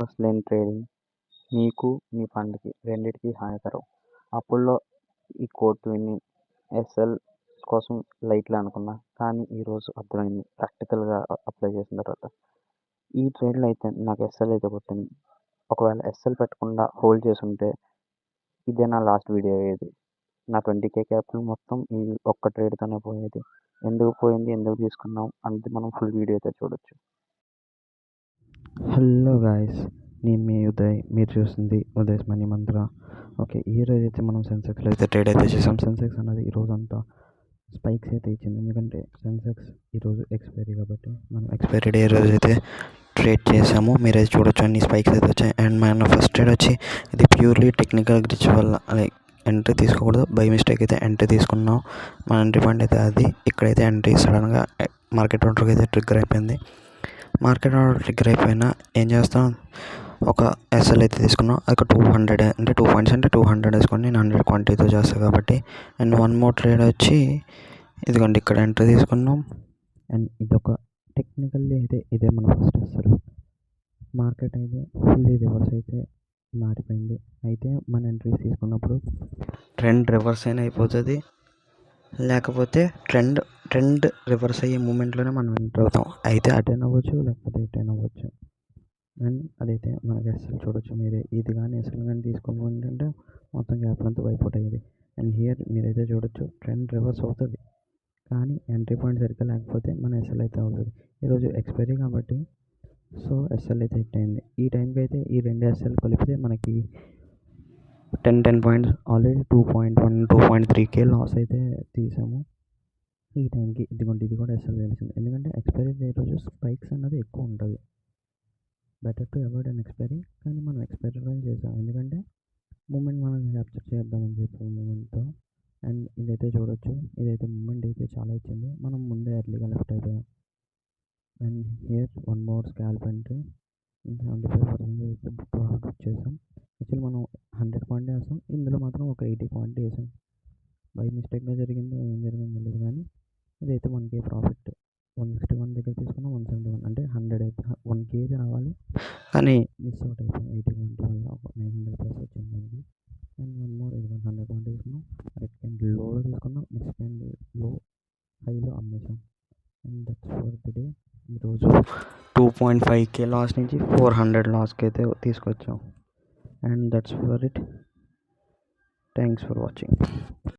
Loss లేని trading మీకు మీ ఫండ్కి రెండింటికి హానికరం. అప్పుల్లో ఈ కోట్ విని ఎస్ఎల్ కోసం లైట్లా అనుకున్నా, కానీ ఈరోజు అర్థమైంది ప్రాక్టికల్గా అప్లై చేసిన తర్వాత. ఈ ట్రేడ్లో అయితే నాకు ఎస్ఎల్ అయితే కొట్టింది. ఒకవేళ ఎస్ఎల్ పెట్టకుండా హోల్డ్ చేసుంటే ఇదే నా లాస్ట్ వీడియో అయ్యేది. నా 20K క్యాపిటల్ మొత్తం ఈ ఒక్క ట్రేడ్తోనే పోయేది. ఎందుకు పోయింది, ఎందుకు తీసుకున్నాం అనేది మనం ఫుల్ వీడియో అయితే చూడొచ్చు. హలో గాయస్, నేను మీ ఉదయ్, మీరు చూస్తుంది ఉదయ్స్ మనీ మంత్ర. ఓకే, ఈరోజు అయితే మనం సెన్సెక్స్లో అయితే ట్రేడ్ అయితే చేసాం. సెన్సెక్స్ అనేది ఈరోజు అంతా స్పైక్స్ అయితే ఇచ్చింది, ఎందుకంటే సెన్సెక్స్ ఈరోజు ఎక్స్పైరీ కాబట్టి మనం ఎక్స్పైరీ డే రోజు అయితే ట్రేడ్ చేసాము. మీరైతే చూడొచ్చు అన్ని స్పైక్స్ అయితే వచ్చాయి. అండ్ మన ఫస్ట్ ట్రేడ్ వచ్చి ఇది ప్యూర్లీ టెక్నికల్ గ్లిచ్ వల్ల లైక్ ఎంట్రీ తీసుకోకూడదు, బై మిస్టేక్ అయితే ఎంట్రీ తీసుకున్నాం. మన ఎంట్రీ పాయింట్ అయితే అది. ఇక్కడైతే ఎంట్రీ సడన్గా మార్కెట్ ఆర్డర్కి అయితే ట్రిగ్గర్ అయిపోయింది. మార్కెట్ ఆర్డర్ ట్రిగ్గర్ అయిపోయినా ఏం చేస్తాం, ఒక ఎస్ఎల్ అయితే తీసుకున్నాం. ఒక 200 అంటే 2 పాయింట్స్ అంటే 200 వేసుకొని నేను 100 క్వాంటిటీతో చేస్తాను కాబట్టి. అండ్ వన్ మోర్ ట్రేడ్ వచ్చి ఇదిగోండి, ఇక్కడ ఎంట్రీ తీసుకున్నాం. అండ్ ఇదొక టెక్నికల్లీ అయితే ఇదే మన ఫస్ట్ ఎస్ఎల్. మార్కెట్ అయితే ఫుల్లీ రివర్స్ అయితే మారిపోయింది. అయితే మన ఎంట్రీస్ తీసుకున్నప్పుడు ట్రెండ్ రివర్స్ అయినా అయిపోతుంది, లేకపోతే ట్రెండ్ రివర్స్ అయ్యే మూమెంట్లోనే మనం ఎంటర్ అవుతాం. అయితే అటైన్ అవ్వచ్చు, లేకపోతే ఇటైన్ అవ్వచ్చు. అండ్ అదైతే మనకి ఎస్ఎల్ చూడొచ్చు మీరే. ఇది కానీ ఎస్ఎల్ కానీ తీసుకోమంటే మొత్తం గ్యాప్ అంతా వైపౌట్ అయ్యేది. అండ్ హియర్ మీరైతే చూడొచ్చు ట్రెండ్ రివర్స్ అవుతుంది, కానీ ఎంట్రీ పాయింట్ సరిగ్గా లేకపోతే మన ఎస్ఎల్ అయితే అవుతుంది. ఈరోజు ఎక్స్పైరీ కాబట్టి సో ఎస్ఎల్ అయితే హిట్ అయింది. ఈ టైంకి అయితే ఈ రెండు ఎస్ఎల్ కలిపితే మనకి 10 పాయింట్స్ ఆల్రెడీ 2.1 2.3K లాస్ అయితే తీసాము ఈ టైంకి. ఇదిగోండి, ఇది కూడా ఎస్ఎల్ తెలిసింది, ఎందుకంటే ఎక్స్పైరీ డే రోజు స్పైక్స్ అన్నది ఎక్కువ ఉంటుంది. Better to avoid and expiry, కానీ మనం ఎక్స్పైరీ రన్ చేసాం ఎందుకంటే మూమెంట్ మనం క్యాప్చర్ చేద్దామని చెప్పి మూమెంట్తో. అండ్ ఇదైతే చూడొచ్చు, ఇదైతే మూమెంట్ అయితే చాలా ఇచ్చింది, మనం ముందే ఎర్లీగా లెఫ్ట్ అయిపోయాం. And here one more scalp entry 75% profit చేసాం. యాక్చువల్లీ మనం 100 పాయింట్ వేసాం, ఇందులో మాత్రం ఒక 80 పాయింట్ వేసాం. బై మిస్టేక్గా జరిగిందో ఏం జరిగిందో తెలియదు, కానీ ఇదైతే 1K ప్రాఫిట్. 161 దగ్గర తీసుకున్నాం, 171 అంటే 100 అయితే 1K అయితే రావాలి, కానీ మిస్ అవుట్ అయిపోయాం 80 పాయింట్ వల్ల. ఒక 900 ప్లస్ వచ్చింది దానికి. అండ్ వన్ మోర్ ఇది 100 పాయింట్ తీసుకున్నాం, రెడ్ క్యాండిల్ లోలో తీసుకున్నాం, నెక్స్ట్ క్యాండిల్ లో హైలో అమ్మేసాం. And that's for the day. ఈరోజు 2.5K లాస్ నుంచి 400 లాస్కి అయితే తీసుకొచ్చాం. And that's for it. Thanks for watching.